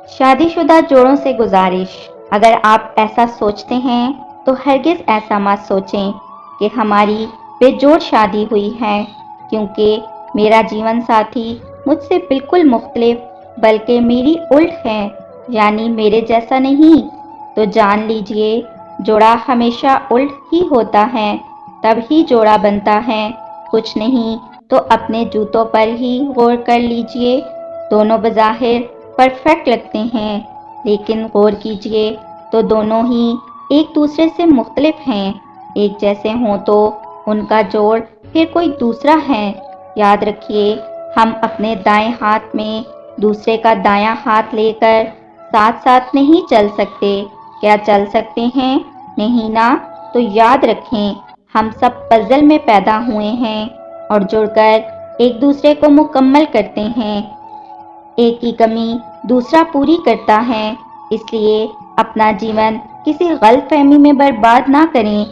شادی شدہ جوڑوں سے گزارش، اگر آپ ایسا سوچتے ہیں تو ہرگز ایسا مت سوچیں کہ ہماری بے جوڑ شادی ہوئی ہے، کیونکہ میرا جیون ساتھی مجھ سے بالکل مختلف بلکہ میری الٹ ہے، یعنی میرے جیسا نہیں۔ تو جان لیجئے، جوڑا ہمیشہ الٹ ہی ہوتا ہے، تب ہی جوڑا بنتا ہے، کچھ نہیں تو اپنے جوتوں پر ہی غور کر لیجئے۔ دونوں بظاہر پرفیکٹ لگتے ہیں، لیکن غور کیجئے تو دونوں ہی ایک دوسرے سے مختلف ہیں۔ ایک جیسے ہوں تو ان کا جوڑ پھر کوئی دوسرا ہے۔ یاد رکھیے، ہم اپنے دائیں ہاتھ میں دوسرے کا دایاں ہاتھ لے کر ساتھ ساتھ نہیں چل سکتے۔ کیا چل سکتے ہیں؟ نہیں نا؟ تو یاد رکھیں، ہم سب پزل میں پیدا ہوئے ہیں اور جڑ کر ایک دوسرے کو مکمل کرتے ہیں۔ ایک کی کمی دوسرا پوری کرتا ہے، اس لیے اپنا جیون کسی غلط فہمی میں برباد نہ کریں۔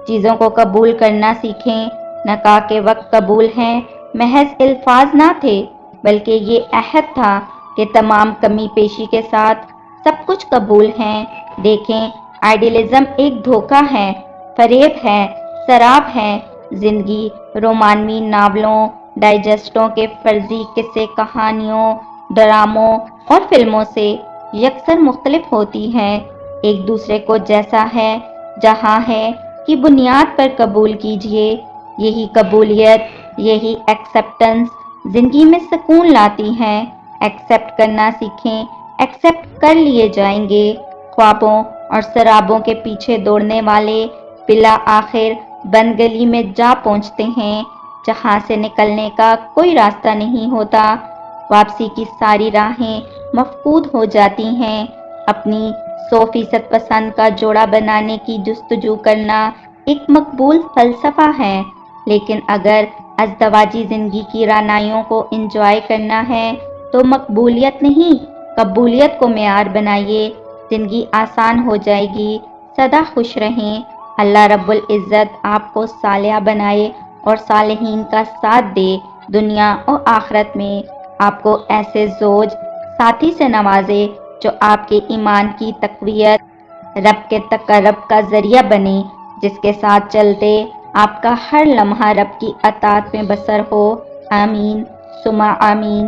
چیزوں کو قبول کرنا سیکھیں۔ نکاح کے وقت قبول ہیں محض الفاظ نہ تھے، بلکہ یہ عہد تھا کہ تمام کمی پیشی کے ساتھ سب کچھ قبول ہیں۔ دیکھیں، آئیڈیلزم ایک دھوکہ ہے، فریب ہے، شراب ہے۔ زندگی رومانوی ناولوں، ڈائجسٹوں کے فرضی قصے کہانیوں، ڈراموں اور فلموں سے یکسر مختلف ہوتی ہے۔ ایک دوسرے کو جیسا ہے، جہاں ہے کی بنیاد پر قبول کیجئے۔ یہی قبولیت، یہی ایکسپٹنس زندگی میں سکون لاتی ہے۔ ایکسپٹ کرنا سیکھیں، ایکسپٹ کر لیے جائیں گے۔ خوابوں اور سرابوں کے پیچھے دوڑنے والے بالآخر بند گلی میں جا پہنچتے ہیں، جہاں سے نکلنے کا کوئی راستہ نہیں ہوتا۔ واپسی کی ساری راہیں مفقود ہو جاتی ہیں۔ اپنی 100% پسند کا جوڑا بنانے کی جستجو کرنا ایک مقبول فلسفہ ہے، لیکن اگر ازدواجی زندگی کی رعنائیوں کو انجوائے کرنا ہے تو مقبولیت نہیں، قبولیت کو معیار بنائیے۔ زندگی آسان ہو جائے گی۔ سدا خوش رہیں۔ اللہ رب العزت آپ کو صالحہ بنائے اور صالحین کا ساتھ دے، دنیا و آخرت میں۔ آپ کو ایسے زوج ساتھی سے نوازے جو آپ کے ایمان کی تقویت، رب کے تقرب کا ذریعہ بنے، جس کے ساتھ چلتے آپ کا ہر لمحہ رب کی اطاعت میں بسر ہو۔ آمین ثم آمین۔